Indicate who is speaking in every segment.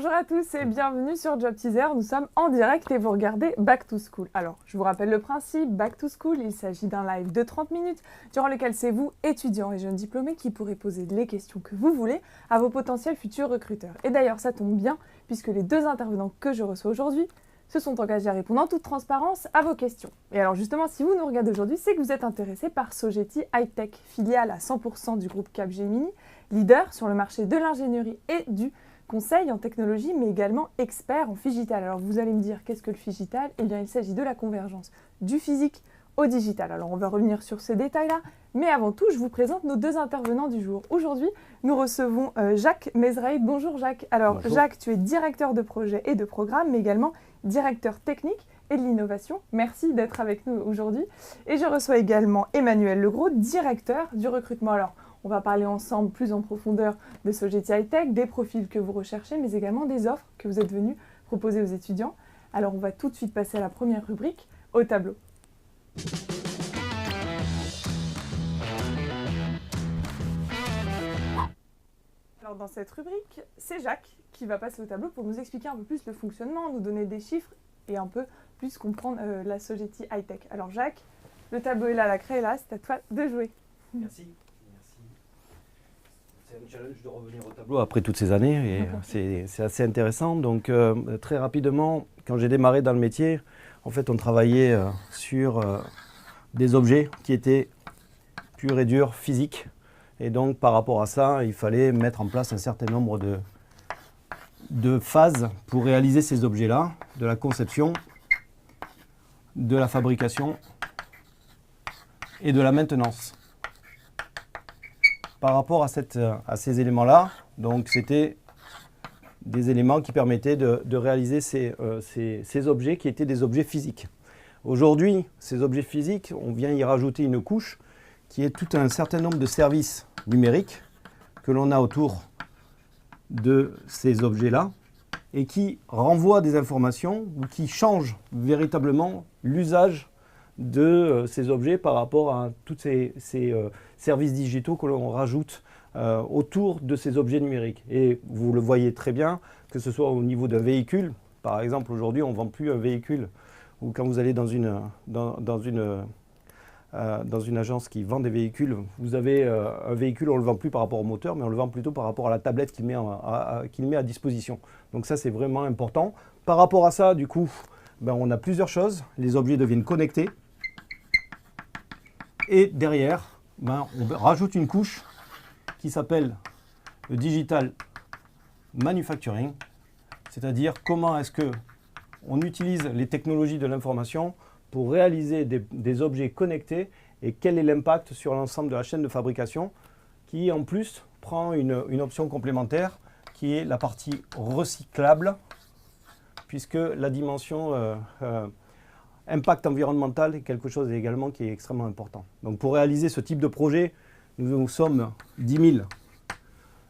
Speaker 1: Bonjour à tous et bienvenue sur Job Teaser. Nous sommes en direct et vous regardez Back to School. Alors, je vous rappelle le principe, Back to School, il s'agit d'un live de 30 minutes durant lequel c'est vous, étudiants et jeunes diplômés, qui pourrez poser les questions que vous voulez à vos potentiels futurs recruteurs. Et d'ailleurs, ça tombe bien puisque les deux intervenants que je reçois aujourd'hui se sont engagés à répondre en toute transparence à vos questions. Et alors justement, si vous nous regardez aujourd'hui, c'est que vous êtes intéressé par Sogeti High-Tech, filiale à 100% du groupe Capgemini, leader sur le marché de l'ingénierie et du conseil en technologie, mais également expert en Figital. Alors vous allez me dire, qu'est-ce que le Figital ? Eh bien, il s'agit de la convergence du physique au digital. Alors on va revenir sur ces détails-là, mais avant tout, je vous présente nos deux intervenants du jour. Aujourd'hui, nous recevons Jacques Mezraï. Bonjour Jacques. Alors
Speaker 2: Bonjour.
Speaker 1: Jacques, tu es directeur de projet et de programme, mais également directeur technique et de l'innovation. Merci d'être avec nous aujourd'hui. Et je reçois également Emmanuel Legros, directeur du recrutement. Alors, on va parler ensemble plus en profondeur de Sogeti High-Tech, des profils que vous recherchez, mais également des offres que vous êtes venus proposer aux étudiants. Alors, on va tout de suite passer à la première rubrique, au tableau. Alors, dans cette rubrique, c'est Jacques qui va passer au tableau pour nous expliquer un peu plus le fonctionnement, nous donner des chiffres et un peu plus comprendre la Sogeti High-Tech. Alors, Jacques, le tableau est là, la craie est là, c'est à toi de jouer.
Speaker 2: Merci. C'est un challenge de revenir au tableau après toutes ces années et c'est assez intéressant. Donc très rapidement, quand j'ai démarré dans le métier, en fait on travaillait sur des objets qui étaient purs et durs, physiques. Et donc par rapport à ça, il fallait mettre en place un certain nombre de phases pour réaliser ces objets-là, de la conception, de la fabrication et de la maintenance. Par rapport à ces éléments-là, donc c'était des éléments qui permettaient de réaliser ces objets qui étaient des objets physiques. Aujourd'hui, ces objets physiques, on vient y rajouter une couche qui est tout un certain nombre de services numériques que l'on a autour de ces objets-là et qui renvoient des informations ou qui changent véritablement l'usage de ces objets par rapport à tous ces services digitaux que l'on rajoute autour de ces objets numériques. Et vous le voyez très bien, que ce soit au niveau d'un véhicule, par exemple aujourd'hui on ne vend plus un véhicule, ou quand vous allez dans une agence qui vend des véhicules, vous avez un véhicule, on ne le vend plus par rapport au moteur, mais on le vend plutôt par rapport à la tablette qu'il met à disposition. Donc ça c'est vraiment important. Par rapport à ça, du coup, on a plusieurs choses. Les objets deviennent connectés. Et derrière, on rajoute une couche qui s'appelle le Digital Manufacturing, c'est-à-dire comment est-ce qu'on utilise les technologies de l'information pour réaliser des objets connectés et quel est l'impact sur l'ensemble de la chaîne de fabrication qui en plus prend une option complémentaire qui est la partie recyclable, puisque la dimension impact environnemental est quelque chose également qui est extrêmement important. Donc pour réaliser ce type de projet, nous sommes 10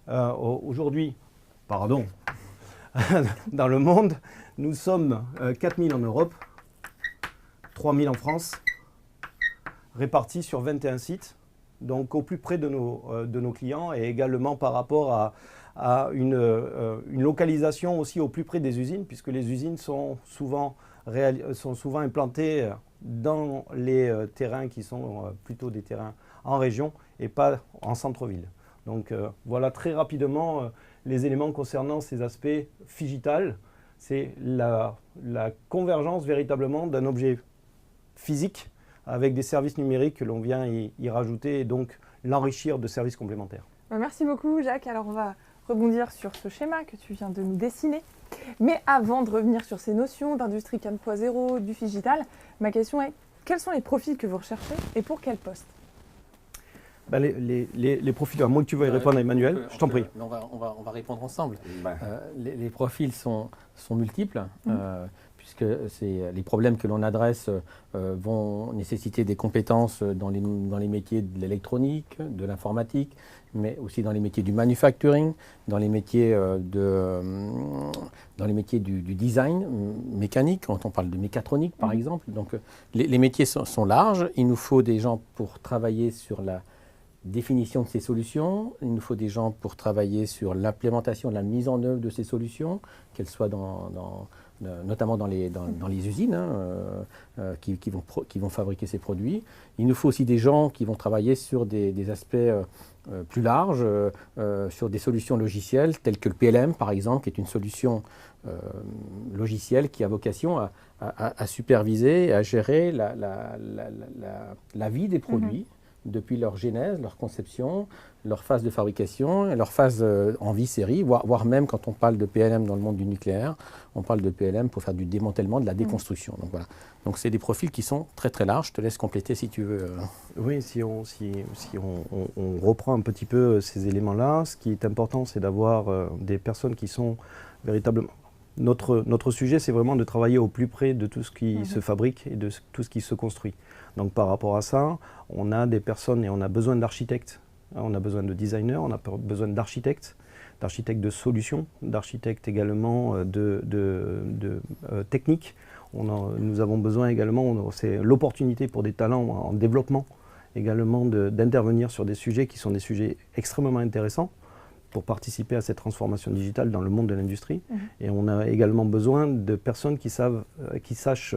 Speaker 2: 000 aujourd'hui, dans le monde. Nous sommes 4 000 en Europe, 3 000 en France, répartis sur 21 sites, donc au plus près de nos clients et également par rapport à une localisation aussi au plus près des usines, puisque les usines sont souvent implantées dans les terrains qui sont plutôt des terrains en région et pas en centre-ville. Donc voilà très rapidement les éléments concernant ces aspects Figital. C'est la convergence véritablement d'un objet physique avec des services numériques que l'on vient y rajouter et donc l'enrichir de services complémentaires.
Speaker 1: Merci beaucoup Jacques. Alors on va rebondir sur ce schéma que tu viens de nous dessiner. Mais avant de revenir sur ces notions d'industrie 4.0, du Figital, ma question est, quels sont les profils que vous recherchez et pour quel poste ?
Speaker 2: Les profils, à moins que tu veuilles répondre à Emmanuel, je t'en prie.
Speaker 3: On va répondre ensemble. Les profils sont multiples, puisque les problèmes que l'on adresse vont nécessiter des compétences dans les métiers de l'électronique, de l'informatique, mais aussi dans les métiers du manufacturing, dans les métiers du design mécanique, quand on parle de mécatronique par exemple. Donc les métiers sont larges, il nous faut des gens pour travailler sur la définition de ces solutions, il nous faut des gens pour travailler sur l'implémentation, la mise en œuvre de ces solutions, qu'elles soient notamment dans les usines qui vont fabriquer ces produits. Il nous faut aussi des gens qui vont travailler sur des aspects plus larges, sur des solutions logicielles telles que le PLM par exemple, qui est une solution logicielle qui a vocation à superviser et à gérer la vie des produits. Depuis leur genèse, leur conception, leur phase de fabrication et leur phase en vie série, voire même quand on parle de PLM dans le monde du nucléaire, on parle de PLM pour faire du démantèlement, de la déconstruction. Donc voilà. Donc c'est des profils qui sont très très larges. Je te laisse compléter si tu veux.
Speaker 2: Oui, si on reprend un petit peu ces éléments-là, ce qui est important, c'est d'avoir des personnes qui sont véritablement... Notre sujet, c'est vraiment de travailler au plus près de tout ce qui se fabrique et de tout ce qui se construit. Donc par rapport à ça, on a des personnes et on a besoin d'architectes, on a besoin de designers, on a besoin d'architectes de solutions, d'architectes également techniques. Nous avons besoin également, c'est l'opportunité pour des talents en développement également d'intervenir sur des sujets qui sont des sujets extrêmement intéressants pour participer à cette transformation digitale dans le monde de l'industrie. Et on a également besoin de personnes qui sachent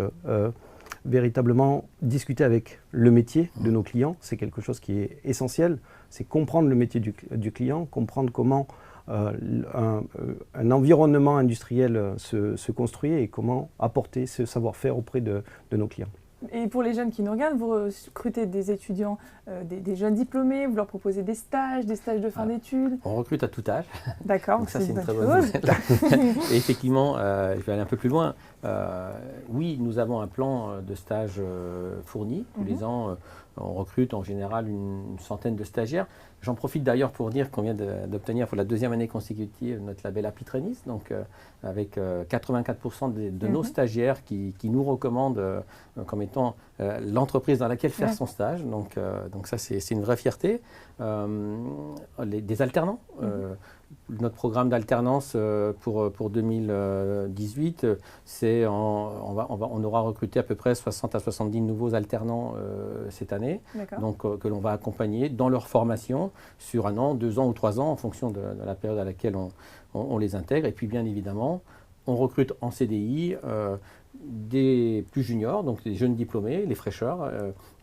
Speaker 2: véritablement discuter avec le métier de nos clients. C'est quelque chose qui est essentiel. C'est comprendre le métier du client, comprendre comment un environnement industriel se construit et comment apporter ce savoir-faire auprès de nos clients.
Speaker 1: Et pour les jeunes qui nous regardent, vous recrutez des étudiants, des jeunes diplômés, vous leur proposez des stages de fin d'études?
Speaker 3: On recrute à tout âge.
Speaker 1: D'accord,
Speaker 3: donc ça c'est une très bonne nouvelle. Et effectivement, je vais aller un peu plus loin. Oui, nous avons un plan de stage fourni. Tous les ans, on recrute en général une centaine de stagiaires. J'en profite d'ailleurs pour dire qu'on vient d'obtenir pour la 2e année consécutive notre label Applitrainis, donc avec 84% de nos stagiaires qui nous recommandent comme étant l'entreprise dans laquelle faire son stage. Donc ça, c'est une vraie fierté. Des alternants. Notre programme d'alternance pour 2018, on aura recruté à peu près 60 à 70 nouveaux alternants cette année, donc que l'on va accompagner dans leur formation sur 1 an, 2 ans ou 3 ans en fonction de la période à laquelle on les intègre. Et puis bien évidemment, on recrute en CDI des plus juniors, donc des jeunes diplômés, les fraîcheurs,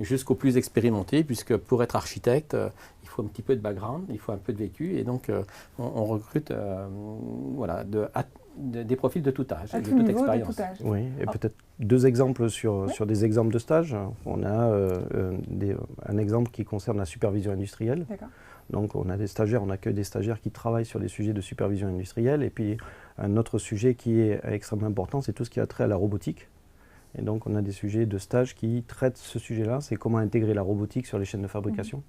Speaker 3: jusqu'aux plus expérimentés, puisque pour être architecte, il faut un petit peu de background, il faut un peu de vécu, et donc on recrute des profils de tout âge, de toute expérience.
Speaker 2: Oui, et peut-être 2 exemples sur des exemples de stage. On a un exemple qui concerne la supervision industrielle. Donc on accueille des stagiaires qui travaillent sur des sujets de supervision industrielle. Et puis un autre sujet qui est extrêmement important, c'est tout ce qui a trait à la robotique. Et donc on a des sujets de stage qui traitent ce sujet-là, c'est comment intégrer la robotique sur les chaînes de fabrication.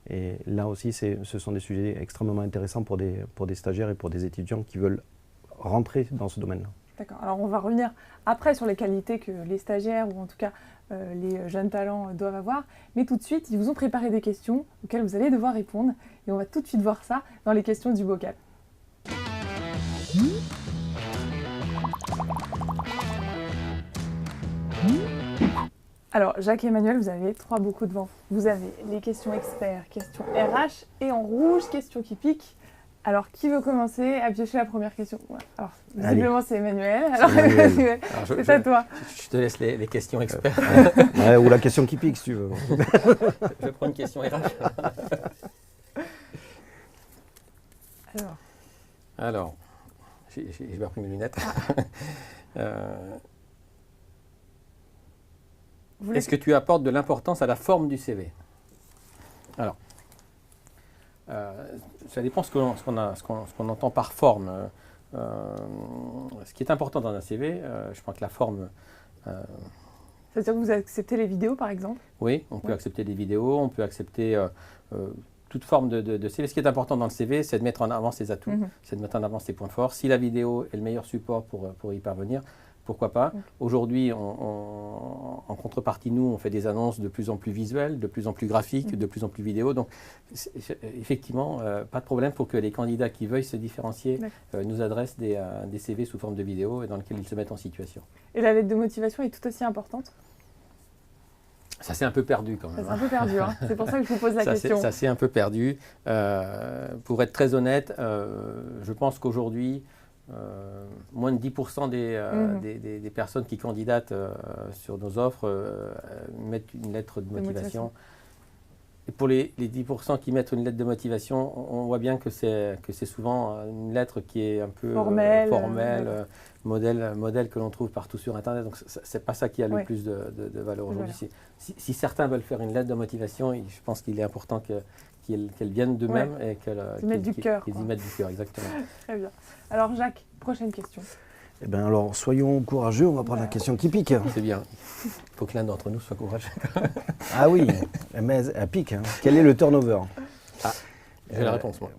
Speaker 2: Et là aussi, ce sont des sujets extrêmement intéressants pour des stagiaires et pour des étudiants qui veulent rentrer dans ce domaine-là.
Speaker 1: D'accord. Alors on va revenir après sur les qualités que les stagiaires ou en tout cas les jeunes talents doivent avoir. Mais tout de suite, ils vous ont préparé des questions auxquelles vous allez devoir répondre. Et on va tout de suite voir ça dans les questions du bocal. Alors, Jacques et Emmanuel, vous avez 3 bocaux devant. Vous avez les questions experts, questions RH et en rouge, questions qui piquent. Alors, qui veut commencer à piocher la première question? Alors, visiblement, c'est Emmanuel. Alors, c'est à toi.
Speaker 3: Je te laisse les questions experts.
Speaker 2: Ou la question qui pique, si tu veux.
Speaker 3: Je prends une question RH. Alors, j'ai bien pris mes lunettes. Est-ce que tu apportes de l'importance à la forme du CV? Alors, ça dépend ce qu'on entend par forme. Ce qui est important dans un CV, je pense que la forme...
Speaker 1: C'est-à-dire que vous acceptez les vidéos, par exemple?
Speaker 3: Oui, on peut accepter des vidéos, on peut accepter toute forme de CV. Ce qui est important dans le CV, c'est de mettre en avant ses atouts, c'est de mettre en avant ses points forts. Si la vidéo est le meilleur support pour y parvenir, pourquoi pas. Aujourd'hui, en contrepartie, nous, on fait des annonces de plus en plus visuelles, de plus en plus graphiques, de plus en plus vidéo. Donc, effectivement, pas de problème pour que les candidats qui veuillent se différencier nous adressent des CV sous forme de vidéo et dans lesquels ils se mettent en situation.
Speaker 1: Et la lettre de motivation est tout aussi importante?
Speaker 3: Ça s'est un peu perdu quand même.
Speaker 1: Ça s'est un peu perdu, hein. C'est pour ça que je vous pose la question.
Speaker 3: Ça s'est un peu perdu. Pour être très honnête, je pense qu'aujourd'hui, moins de 10% des personnes qui candidatent sur nos offres mettent une lettre de motivation. Et pour les 10% qui mettent une lettre de motivation, on voit bien que c'est souvent une lettre qui est un peu formelle, modèle que l'on trouve partout sur Internet. Donc ce n'est pas ça qui a le plus de valeur aujourd'hui. Si certains veulent faire une lettre de motivation, je pense qu'il est important qu'elles viennent d'eux-mêmes et qu'ils y mettent du cœur, exactement.
Speaker 1: Très bien. Alors Jacques, prochaine question.
Speaker 2: Eh bien alors, soyons courageux, on va prendre la question qui pique.
Speaker 3: C'est bien. Il faut que l'un d'entre nous soit courageux.
Speaker 2: Ah oui, mais elle pique. Hein. Quel est le turnover?
Speaker 3: J'ai la réponse, moi.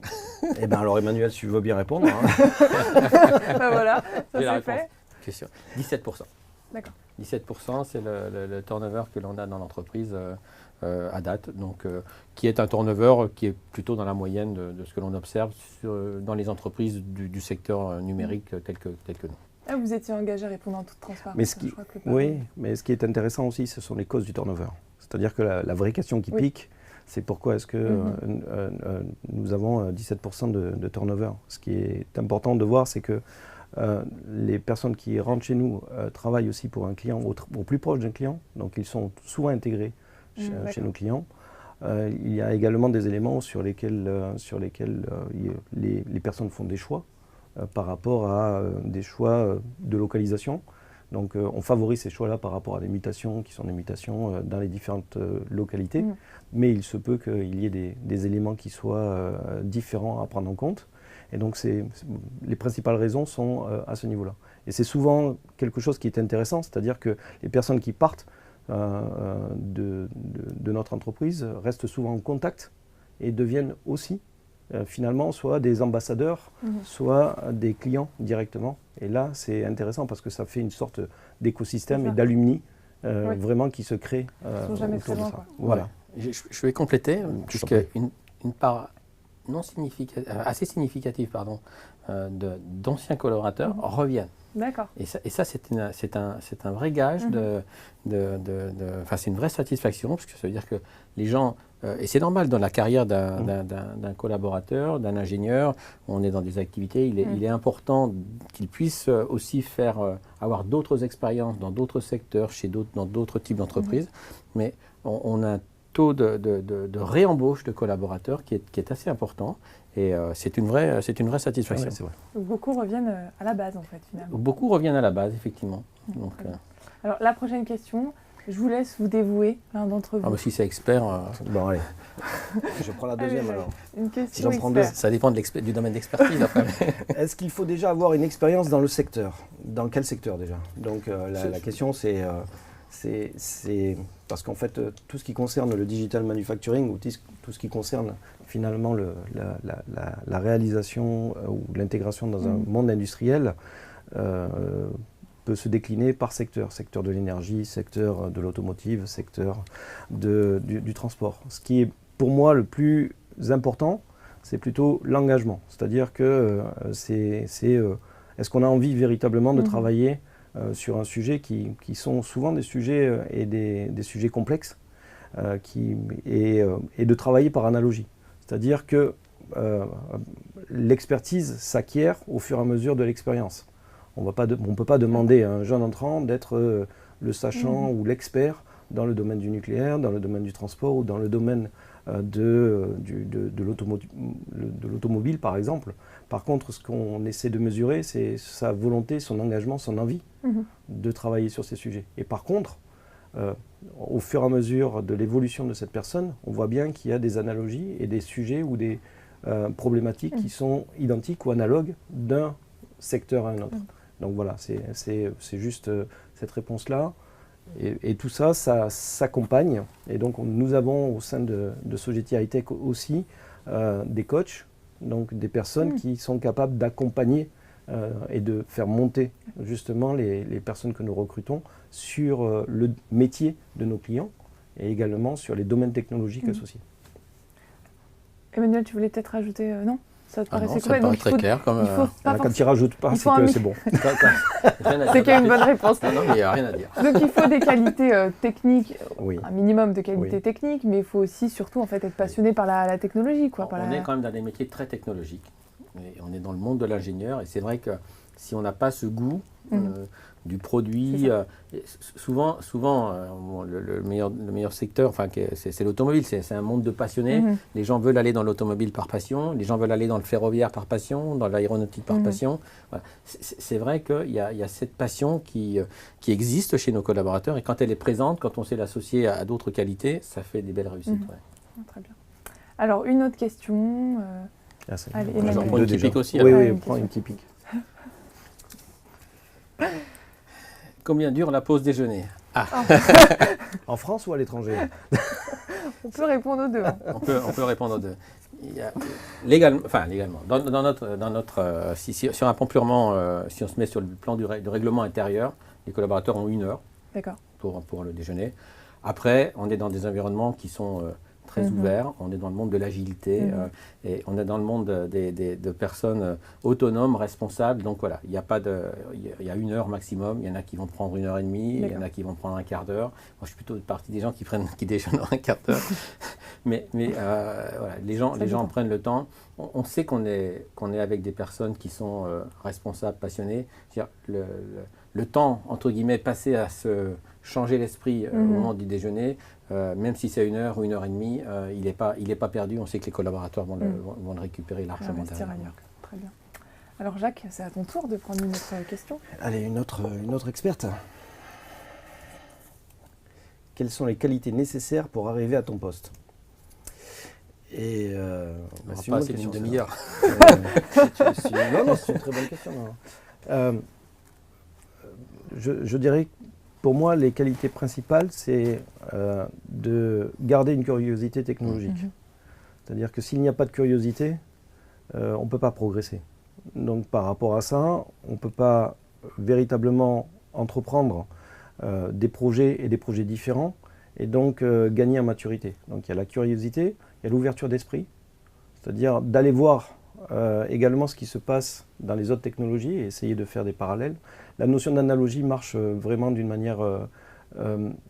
Speaker 2: Eh bien alors Emmanuel, si tu veux bien répondre. Hein.
Speaker 1: voilà, ça c'est fait.
Speaker 3: Question. 17%.
Speaker 1: D'accord.
Speaker 3: 17%, c'est le turnover que l'on a dans l'entreprise à date, donc qui est un turnover qui est plutôt dans la moyenne de ce que l'on observe dans les entreprises du secteur numérique tel que nous.
Speaker 1: Ah, vous étiez engagé à répondre en toute transparence.
Speaker 2: Mais mais ce qui est intéressant aussi, ce sont les causes du turnover. C'est-à-dire que la vraie question qui pique, c'est pourquoi est-ce que nous avons 17% de turnover. Ce qui est important de voir, c'est que les personnes qui rentrent chez nous travaillent aussi pour un client au plus proche d'un client, donc ils sont souvent intégrés chez nos clients. Il y a également des éléments sur lesquels les personnes font des choix par rapport à des choix de localisation. Donc on favorise ces choix-là par rapport à des mutations qui sont des mutations dans les différentes localités, mais il se peut qu'il y ait des éléments qui soient différents à prendre en compte. Et donc les principales raisons sont à ce niveau-là. Et c'est souvent quelque chose qui est intéressant, c'est-à-dire que les personnes qui partent de notre entreprise restent souvent en contact et deviennent aussi finalement soit des ambassadeurs, soit des clients directement. Et là, c'est intéressant parce que ça fait une sorte d'écosystème et d'alumni vraiment qui se crée autour de ça. Quoi. Voilà.
Speaker 3: Je vais compléter, puisque une part assez significative d'anciens collaborateurs reviennent.
Speaker 1: D'accord.
Speaker 3: Et ça c'est un vrai gage c'est une vraie satisfaction, parce que ça veut dire que les gens, et c'est normal dans la carrière d'un collaborateur, d'un ingénieur, on est dans des activités, il est important qu'il puisse aussi avoir d'autres expériences dans d'autres secteurs, dans d'autres types d'entreprises, mais on a un taux de réembauche de collaborateurs qui est assez important. Et c'est une vraie satisfaction.
Speaker 2: Ouais, c'est vrai.
Speaker 1: Beaucoup reviennent à la base, en fait, finalement.
Speaker 3: Beaucoup reviennent à la base, effectivement. Donc,
Speaker 1: alors, la prochaine question, je vous laisse vous dévouer, l'un d'entre vous.
Speaker 3: Si c'est expert...
Speaker 2: Bon, allez. Je prends la deuxième, alors.
Speaker 1: Une question
Speaker 2: J'en prends deux.
Speaker 3: Ça dépend du domaine d'expertise, après.
Speaker 2: Est-ce qu'il faut déjà avoir une expérience dans le secteur? Dans quel secteur, déjà? Donc, la question, c'est parce qu'en fait, tout ce qui concerne le digital manufacturing, ou tout ce qui concerne finalement la réalisation ou l'intégration dans un monde industriel, peut se décliner par secteur. Secteur de l'énergie, secteur de l'automotive, secteur du transport. Ce qui est pour moi le plus important, c'est plutôt l'engagement. C'est-à-dire que est-ce qu'on a envie véritablement de travailler sur un sujet qui sont souvent des sujets et des sujets complexes et de travailler par analogie. C'est-à-dire que l'expertise s'acquiert au fur et à mesure de l'expérience. On ne peut pas demander à un jeune entrant d'être le sachant ou l'expert dans le domaine du nucléaire, dans le domaine du transport ou dans le domaine de l'automobile, par exemple. Par contre, ce qu'on essaie de mesurer, c'est sa volonté, son engagement, son envie de travailler sur ces sujets. Et par contre, au fur et à mesure de l'évolution de cette personne, on voit bien qu'il y a des analogies et des sujets ou des problématiques qui sont identiques ou analogues d'un secteur à un autre. Donc voilà, c'est juste cette réponse-là. Et tout ça, ça s'accompagne. Et donc nous avons au sein de Sogeti High-Tech aussi des coachs, donc des personnes qui sont capables d'accompagner et de faire monter justement les personnes que nous recrutons sur le métier de nos clients et également sur les domaines technologiques associés.
Speaker 1: Emmanuel, tu voulais peut-être rajouter non? Ça te
Speaker 3: Ah
Speaker 1: paraissait
Speaker 3: non, ça
Speaker 1: correct?
Speaker 3: me paraît
Speaker 1: Donc,
Speaker 3: très clair. Comme,
Speaker 1: il faut pas
Speaker 2: Quand
Speaker 1: forcément-
Speaker 2: il rajoute pas,
Speaker 1: il
Speaker 2: c'est
Speaker 1: faut un
Speaker 2: que
Speaker 1: mix.
Speaker 2: c'est bon.
Speaker 3: rien à
Speaker 1: C'est
Speaker 3: dire
Speaker 1: qu'il y a une
Speaker 3: de
Speaker 1: bonne
Speaker 3: plus.
Speaker 1: réponse.
Speaker 3: Non, mais il n'y a rien à dire.
Speaker 1: Donc il faut des qualités techniques,
Speaker 2: Oui.
Speaker 1: un minimum de qualités
Speaker 2: Oui.
Speaker 1: techniques, mais il faut aussi surtout en fait être passionné par la technologie, quoi. Par
Speaker 3: On
Speaker 1: la-
Speaker 3: est quand même dans des métiers très technologiques. Et on est dans le monde de l'ingénieur. Et c'est vrai que si on n'a pas ce goût du produit,
Speaker 1: C'est ça.
Speaker 3: souvent bon, le meilleur secteur, enfin, c'est l'automobile. C'est un monde de passionnés. Les gens veulent aller dans l'automobile par passion. Les gens veulent aller dans le ferroviaire par passion, dans l'aéronautique par passion. Voilà. C'est vrai qu'il y a cette passion qui existe chez nos collaborateurs. Et quand elle est présente, quand on sait l'associer à d'autres qualités, ça fait des belles réussites. Ouais.
Speaker 1: Ah, très bien. Alors une autre question.
Speaker 2: Ah, c'est
Speaker 1: Allez,
Speaker 2: bien.
Speaker 1: Emmanuel.
Speaker 3: J'en prends une typique aussi.
Speaker 2: Oui,
Speaker 3: alors.
Speaker 2: oui,
Speaker 1: une
Speaker 2: prends
Speaker 1: question.
Speaker 2: une typique.
Speaker 3: Combien dure la pause déjeuner?
Speaker 2: En France ou à l'étranger?
Speaker 1: On peut répondre aux deux. Hein.
Speaker 3: On peut répondre aux deux. Légalement, dans notre si on apprend purement, si on se met sur le plan du règlement intérieur, les collaborateurs ont 1 heure
Speaker 1: D'accord.
Speaker 3: pour le déjeuner. Après, on est dans des environnements qui sont très ouverts, on est dans le monde de l'agilité et on est dans le monde de personnes autonomes, responsables. Donc voilà, il y a 1 heure maximum. Il y en a qui vont prendre 1h30, il y en a qui vont prendre un quart d'heure. Moi, je suis plutôt partie des gens qui déjeunent en un quart d'heure. mais voilà, les gens prennent le temps. On sait qu'on est avec des personnes qui sont responsables, passionnées. C'est-à-dire le temps, entre guillemets, passé à se changer l'esprit au moment du déjeuner, même si c'est 1 heure ou 1h30, il n'est pas perdu. On sait que les collaborateurs vont le récupérer largement
Speaker 1: Investir
Speaker 3: derrière.
Speaker 1: ailleurs. Très bien. Alors Jacques, c'est à ton tour de prendre une autre question.
Speaker 2: Allez, une autre experte. Quelles sont les qualités nécessaires pour arriver à ton poste? Et
Speaker 3: Bah,
Speaker 2: c'est
Speaker 3: c'est pas assez
Speaker 2: bonne
Speaker 3: d'une
Speaker 2: question,
Speaker 3: demi-heure.
Speaker 2: Non, c'est une très bonne question. Non. Je dirais que pour moi, les qualités principales, c'est de garder une curiosité technologique. C'est-à-dire que s'il n'y a pas de curiosité, on ne peut pas progresser. Donc par rapport à ça, on ne peut pas véritablement entreprendre des projets et des projets différents et donc gagner en maturité. Donc il y a la curiosité, il y a l'ouverture d'esprit, c'est-à-dire d'aller voir également ce qui se passe dans les autres technologies et essayer de faire des parallèles. La notion d'analogie marche vraiment d'une manière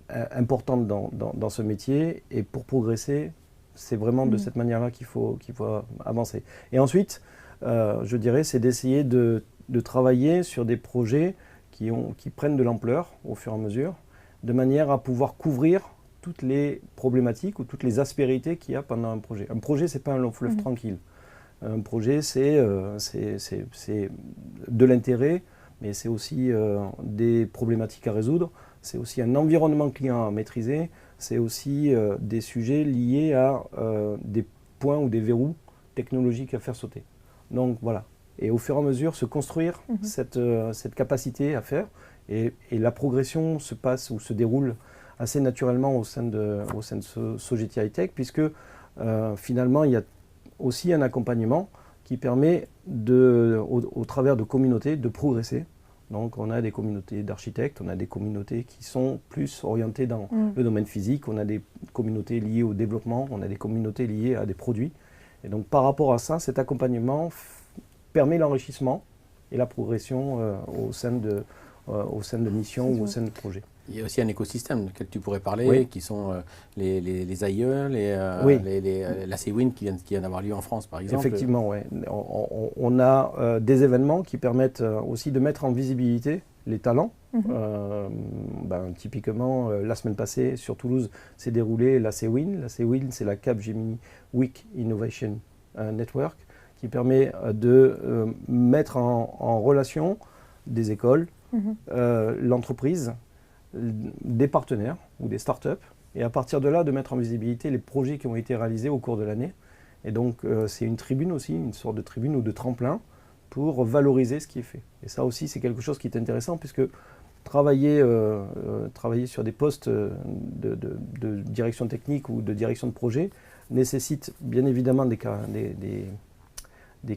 Speaker 2: importante dans ce métier et pour progresser, c'est vraiment de cette manière-là qu'il faut avancer. Et ensuite, je dirais, c'est d'essayer de travailler sur des projets qui prennent de l'ampleur au fur et à mesure, de manière à pouvoir couvrir toutes les problématiques ou toutes les aspérités qu'il y a pendant un projet. Un projet, ce n'est pas un long fleuve tranquille. Un projet, c'est de l'intérêt, mais c'est aussi des problématiques à résoudre, c'est aussi un environnement client à maîtriser, c'est aussi des sujets liés à des points ou des verrous technologiques à faire sauter. Donc voilà. Et au fur et à mesure, se construire cette capacité à faire. Et la progression se passe ou se déroule assez naturellement au sein de Sogeti High-Tech, puisque finalement, il y a aussi un accompagnement qui permet, au travers de communautés, de progresser. Donc on a des communautés d'architectes, on a des communautés qui sont plus orientées dans le domaine physique, on a des communautés liées au développement, on a des communautés liées à des produits. Et donc par rapport à ça, cet accompagnement permet l'enrichissement et la progression au sein de missions ou au sein de projets.
Speaker 3: Il y a aussi un écosystème duquel tu pourrais parler,
Speaker 2: Oui.
Speaker 3: qui sont les AIE, l'ACWIN qui vient d'avoir lieu en France, par exemple.
Speaker 2: Effectivement, oui. On a des événements qui permettent aussi de mettre en visibilité les talents. Typiquement, la semaine passée, sur Toulouse, s'est déroulé l'ACWIN. L'ACWIN, c'est la Capgemini Week Innovation Network, qui permet de mettre en relation des écoles, l'entreprise, des partenaires ou des startups, et à partir de là, de mettre en visibilité les projets qui ont été réalisés au cours de l'année. Et donc, c'est une tribune aussi, une sorte de tribune ou de tremplin pour valoriser ce qui est fait. Et ça aussi, c'est quelque chose qui est intéressant, puisque travailler sur des postes de direction technique ou de direction de projet nécessite bien évidemment des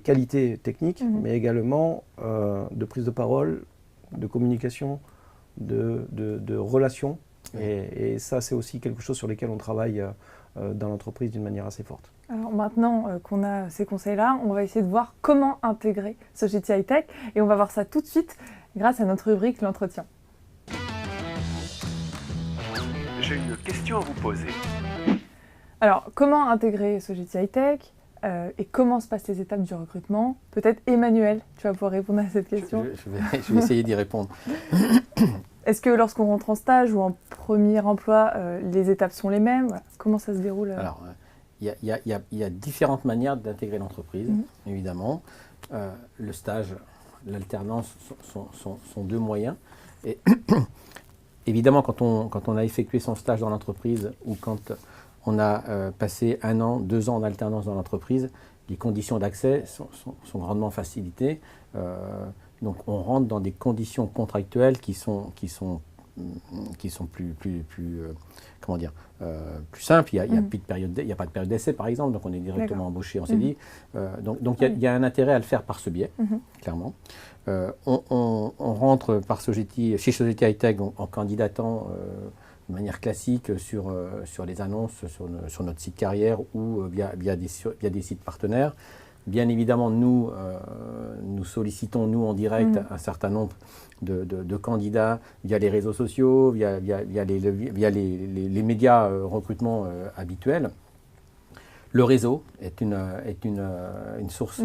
Speaker 2: qualités techniques, mais également de prise de parole, de communication, de relations. Et ça, c'est aussi quelque chose sur lequel on travaille dans l'entreprise d'une manière assez forte.
Speaker 1: Alors maintenant qu'on a ces conseils-là, on va essayer de voir comment intégrer Sogeti High-Tech et on va voir ça tout de suite grâce à notre rubrique l'entretien.
Speaker 4: J'ai une question à vous poser.
Speaker 1: Alors, comment intégrer Sogeti High-Tech et comment se passent les étapes du recrutement? Peut-être Emmanuel, tu vas pouvoir répondre à cette question.
Speaker 3: Je vais essayer d'y répondre.
Speaker 1: Est-ce que lorsqu'on rentre en stage ou en premier emploi, les étapes sont les mêmes? Voilà. Comment ça se déroule?
Speaker 3: Alors, il y a différentes manières d'intégrer l'entreprise, évidemment. Le stage, l'alternance sont deux moyens. Et évidemment, quand on a effectué son stage dans l'entreprise ou quand on a passé 1 an, 2 ans en alternance dans l'entreprise, les conditions d'accès sont grandement facilitées. Donc on rentre dans des conditions contractuelles qui sont plus comment dire, plus simples. Il n'y a pas de période d'essai, par exemple, donc on est directement embauché en CDI. Donc il y a un intérêt à le faire par ce biais, clairement. On rentre chez Sogeti High-Tech en candidatant de manière classique sur les annonces sur notre site carrière ou via des sites partenaires. Bien évidemment, nous sollicitons, nous en direct, un certain nombre de candidats via les réseaux sociaux, via les médias recrutement habituels. Le réseau est une source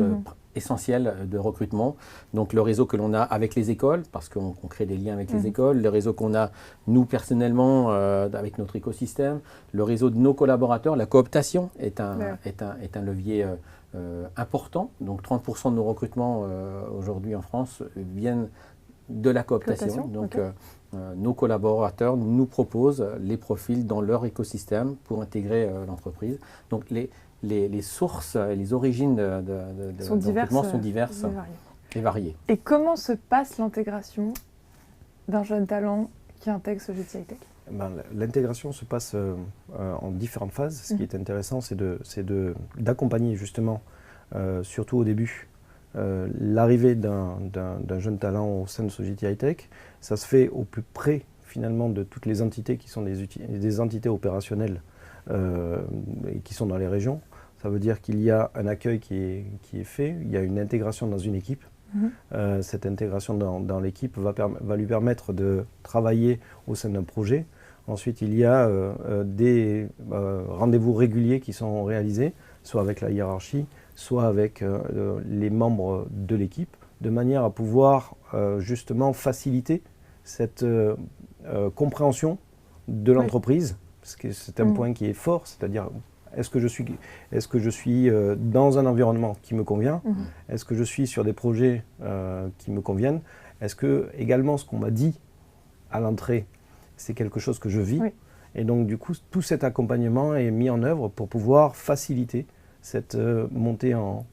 Speaker 3: essentielle de recrutement. Donc le réseau que l'on a avec les écoles, parce qu'on crée des liens avec les écoles, le réseau qu'on a nous personnellement avec notre écosystème, le réseau de nos collaborateurs, la cooptation est un levier important. Donc 30% de nos recrutements aujourd'hui en France viennent de la cooptation. Donc nos collaborateurs nous proposent les profils dans leur écosystème pour intégrer l'entreprise. Donc les sources et les origines de recrutement sont diverses et variées.
Speaker 1: Et comment se passe l'intégration d'un jeune talent qui intègre Sogeti High-Tech?
Speaker 2: L'intégration se passe en différentes phases. Ce qui est intéressant, c'est d'accompagner justement, surtout au début, l'arrivée d'un jeune talent au sein de Sogeti High-Tech. Ça se fait au plus près finalement de toutes les entités qui sont des entités opérationnelles et qui sont dans les régions. Ça veut dire qu'il y a un accueil qui est fait, il y a une intégration dans une équipe. Cette intégration dans l'équipe va lui permettre de travailler au sein d'un projet. Ensuite, il y a des rendez-vous réguliers qui sont réalisés, soit avec la hiérarchie, soit avec les membres de l'équipe, de manière à pouvoir justement faciliter cette compréhension de l'entreprise, parce que c'est un point qui est fort, c'est-à-dire est-ce que je suis dans un environnement qui me convient? Est-ce que je suis sur des projets qui me conviennent? Est-ce que également ce qu'on m'a dit à l'entrée, c'est quelque chose que je vis? Et donc du coup, tout cet accompagnement est mis en œuvre pour pouvoir faciliter cette montée en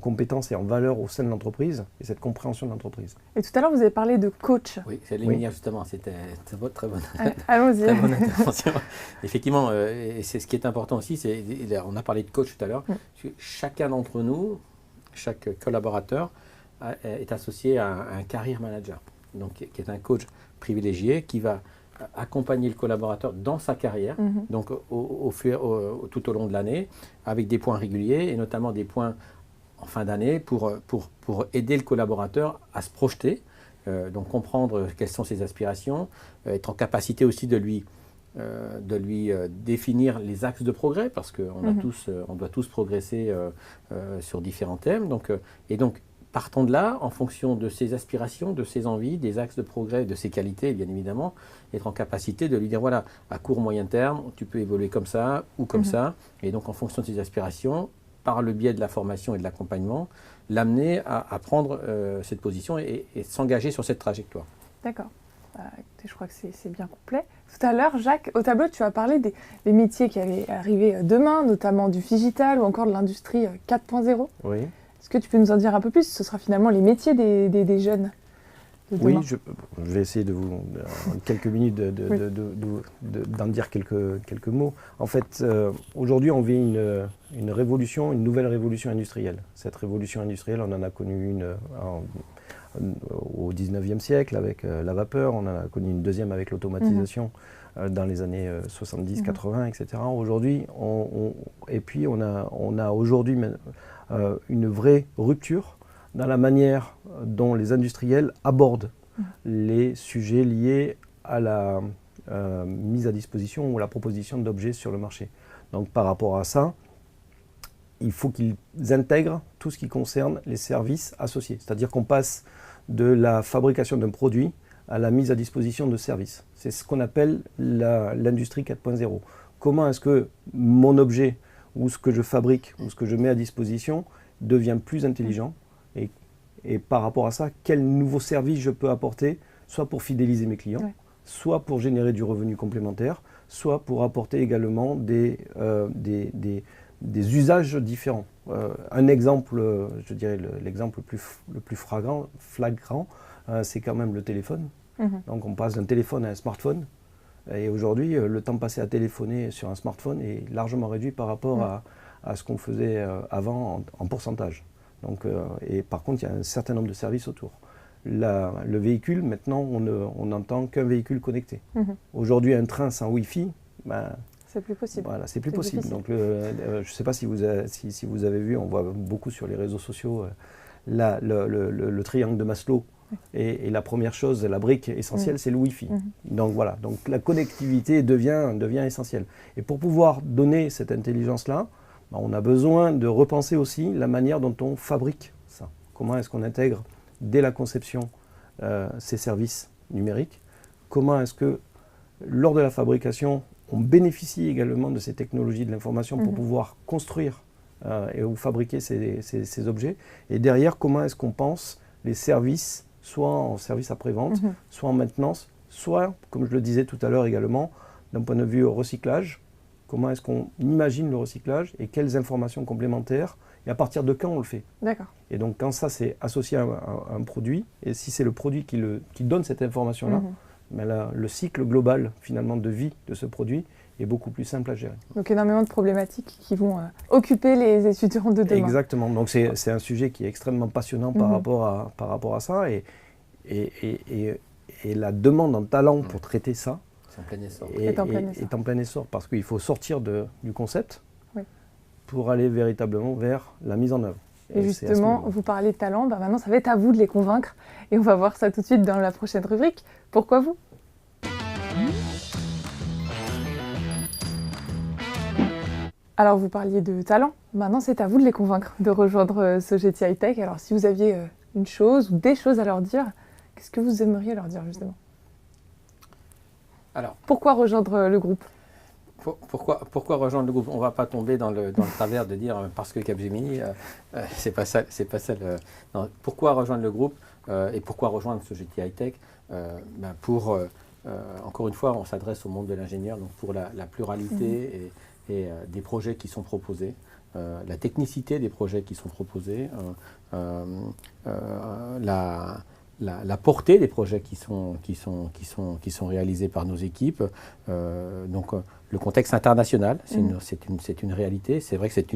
Speaker 2: compétences et en valeur au sein de l'entreprise et cette compréhension de l'entreprise.
Speaker 1: Et tout à l'heure, vous avez parlé de coach.
Speaker 3: Oui, c'est Léminia justement, c'était très bonne,
Speaker 1: allons-y.
Speaker 3: Très bonne intervention. Effectivement, et c'est ce qui est important aussi, on a parlé de coach tout à l'heure, chacun d'entre nous, chaque collaborateur est associé à un career manager, donc, qui est un coach privilégié qui va accompagner le collaborateur dans sa carrière, donc tout au long de l'année, avec des points réguliers et notamment des points en fin d'année pour aider le collaborateur à se projeter, donc comprendre quelles sont ses aspirations, être en capacité aussi de lui définir les axes de progrès, parce qu'on doit tous progresser sur différents thèmes. Donc, partons de là, en fonction de ses aspirations, de ses envies, des axes de progrès, de ses qualités, bien évidemment, être en capacité de lui dire, voilà, à court, moyen terme, tu peux évoluer comme ça ou comme ça. Et donc, en fonction de ses aspirations, par le biais de la formation et de l'accompagnement, l'amener à prendre cette position et s'engager sur cette trajectoire.
Speaker 1: D'accord. Écoutez, je crois que c'est bien complet. Tout à l'heure, Jacques, au tableau, tu as parlé des métiers qui allaient arriver demain, notamment du digital ou encore de l'industrie 4.0.
Speaker 2: Oui.
Speaker 1: Est-ce que tu peux nous en dire un peu plus? Ce sera finalement les métiers des jeunes de demain.
Speaker 2: Oui, je vais essayer de vous, en quelques minutes, d'en dire quelques mots. En fait, aujourd'hui, on vit une nouvelle révolution industrielle. Cette révolution industrielle, on en a connu une au 19e siècle avec la vapeur, on en a connu une deuxième avec l'automatisation dans les années 70, 80, etc. Aujourd'hui, on a aujourd'hui une vraie rupture dans la manière dont les industriels abordent les sujets liés à la mise à disposition ou la proposition d'objets sur le marché. Donc par rapport à ça, il faut qu'ils intègrent tout ce qui concerne les services associés. C'est-à-dire qu'on passe de la fabrication d'un produit à la mise à disposition de services. C'est ce qu'on appelle l'industrie 4.0. Comment est-ce que mon objet ou ce que je fabrique ou ce que je mets à disposition devient plus intelligent et par rapport à ça, quel nouveau service je peux apporter, soit pour fidéliser mes clients, soit pour générer du revenu complémentaire, soit pour apporter également des usages différents. Un exemple, je dirais l'exemple le plus flagrant, c'est quand même le téléphone. Donc on passe d'un téléphone à un smartphone. Et aujourd'hui, le temps passé à téléphoner sur un smartphone est largement réduit par rapport à ce qu'on faisait avant en pourcentage. Donc, et par contre, il y a un certain nombre de services autour. Le véhicule, maintenant, on n'entend qu'un véhicule connecté. Aujourd'hui, un train sans Wi-Fi,
Speaker 1: c'est plus possible.
Speaker 2: Voilà, c'est plus possible. Donc, je ne sais pas si vous avez vu, on voit beaucoup sur les réseaux sociaux le triangle de Maslow. Et la première chose, la brique essentielle, c'est le Wi-Fi. Donc voilà, donc la connectivité devient essentielle. Et pour pouvoir donner cette intelligence-là, on a besoin de repenser aussi la manière dont on fabrique ça. Comment est-ce qu'on intègre dès la conception ces services numériques? Comment est-ce que lors de la fabrication, on bénéficie également de ces technologies de l'information pour pouvoir construire ou fabriquer ces objets? Et derrière, comment est-ce qu'on pense les services, soit en service après-vente, soit en maintenance, soit, comme je le disais tout à l'heure également, d'un point de vue recyclage? Comment est-ce qu'on imagine le recyclage et quelles informations complémentaires et à partir de quand on le fait?
Speaker 1: D'accord.
Speaker 2: Et donc quand ça c'est associé à un produit, et si c'est le produit qui donne cette information-là, le cycle global finalement de vie de ce produit est beaucoup plus simple à gérer.
Speaker 1: Donc énormément de problématiques qui vont occuper les étudiants de demain.
Speaker 2: Exactement, donc c'est un sujet qui est extrêmement passionnant par rapport à ça et la demande en talent pour traiter ça,
Speaker 3: c'est en plein essor.
Speaker 2: Est en plein essor parce qu'il faut sortir du concept pour aller véritablement vers la mise en œuvre.
Speaker 1: Et justement, vous parlez de talent, maintenant ça va être à vous de les convaincre et on va voir ça tout de suite dans la prochaine rubrique. Pourquoi vous? Alors vous parliez de talent, maintenant c'est à vous de les convaincre de rejoindre Sogeti High-Tech. Alors si vous aviez une chose ou des choses à leur dire, qu'est-ce que vous aimeriez leur dire justement?
Speaker 3: Alors,
Speaker 1: pourquoi rejoindre le groupe?
Speaker 3: Pourquoi rejoindre le groupe? On ne va pas tomber dans le travers de dire parce que Capgemini, c'est pas ça. Non, pourquoi rejoindre le groupe et pourquoi rejoindre Sogeti High-Tech? Encore une fois, on s'adresse au monde de l'ingénieur, donc pour la pluralité et des projets qui sont proposés, la technicité des projets qui sont proposés, la portée des projets qui sont réalisés par nos équipes. Donc le contexte international, c'est une réalité. C'est vrai que c'est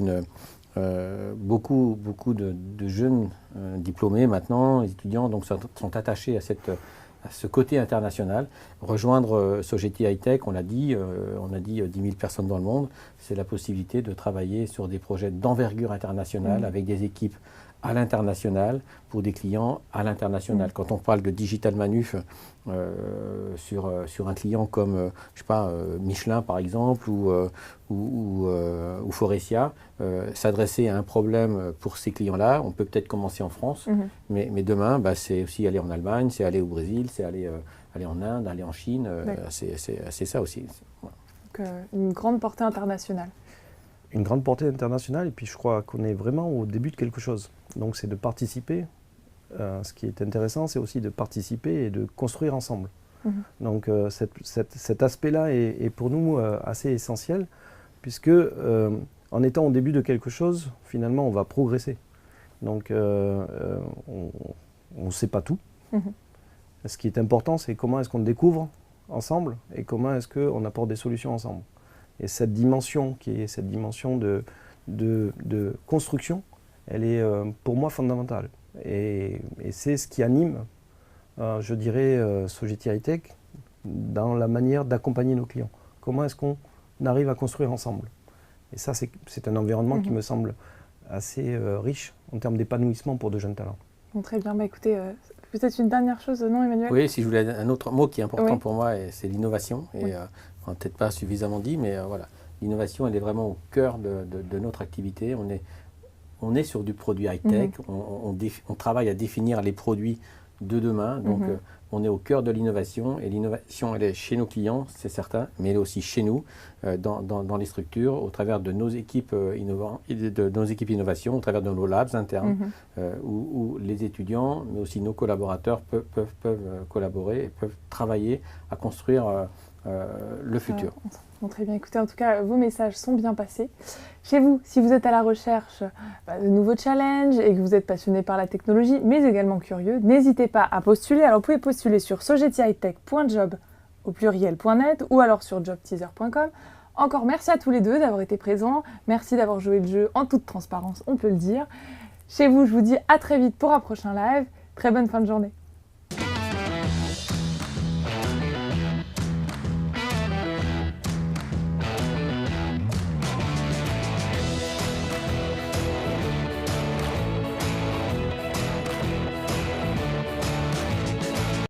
Speaker 3: beaucoup de jeunes diplômés maintenant, les étudiants, donc sont attachés à ce côté international. Rejoindre Sogeti High-Tech, on a dit 10 000 personnes dans le monde, c'est la possibilité de travailler sur des projets d'envergure internationale avec des équipes à l'international pour des clients à l'international. Quand on parle de digital manuf sur un client comme Michelin par exemple ou Forestia, s'adresser à un problème pour ces clients-là, on peut peut-être commencer en France, mais demain c'est aussi aller en Allemagne, c'est aller au Brésil, c'est aller en Inde, aller en Chine, c'est ça aussi. Voilà.
Speaker 1: Donc une grande portée internationale.
Speaker 2: Une grande portée internationale, et puis je crois qu'on est vraiment au début de quelque chose. Donc c'est de participer. Ce qui est intéressant, c'est aussi de participer et de construire ensemble. Donc cet aspect-là est pour nous assez essentiel, puisque en étant au début de quelque chose, finalement, on va progresser. Donc on ne sait pas tout. Ce qui est important, c'est comment est-ce qu'on découvre ensemble et comment est-ce qu'on apporte des solutions ensemble. Et cette dimension qui est cette dimension de construction, elle est pour moi fondamentale. Et c'est ce qui anime, je dirais, Sogeti High-Tech dans la manière d'accompagner nos clients. Comment est-ce qu'on arrive à construire ensemble? Et ça, c'est un environnement qui me semble assez riche en termes d'épanouissement pour de jeunes talents.
Speaker 1: Bon, très bien. Bah, écoutez, peut-être une dernière chose, non, Emmanuel?
Speaker 3: Oui, si je voulais un autre mot qui est important
Speaker 1: Oui.
Speaker 3: pour moi, c'est l'innovation. Et on n'a peut-être pas suffisamment dit, mais voilà. L'innovation, elle est vraiment au cœur de notre activité. On est sur du produit high-tech. On travaille à définir les produits de demain. Donc, on est au cœur de l'innovation. Et l'innovation, elle est chez nos clients, c'est certain, mais elle est aussi chez nous, dans les structures, au travers de nos équipes innovation, au travers de nos labs internes, où les étudiants, mais aussi nos collaborateurs peuvent collaborer et peuvent travailler à construire le futur.
Speaker 1: Bon, très bien. Écoutez, en tout cas, vos messages sont bien passés. Chez vous, si vous êtes à la recherche de nouveaux challenges et que vous êtes passionné par la technologie, mais également curieux, n'hésitez pas à postuler. Alors, vous pouvez postuler sur sogetihightech.job au pluriel.net ou alors sur jobteaser.com. Encore merci à tous les deux d'avoir été présents. Merci d'avoir joué le jeu en toute transparence, on peut le dire. Chez vous, je vous dis à très vite pour un prochain live. Très bonne fin de journée.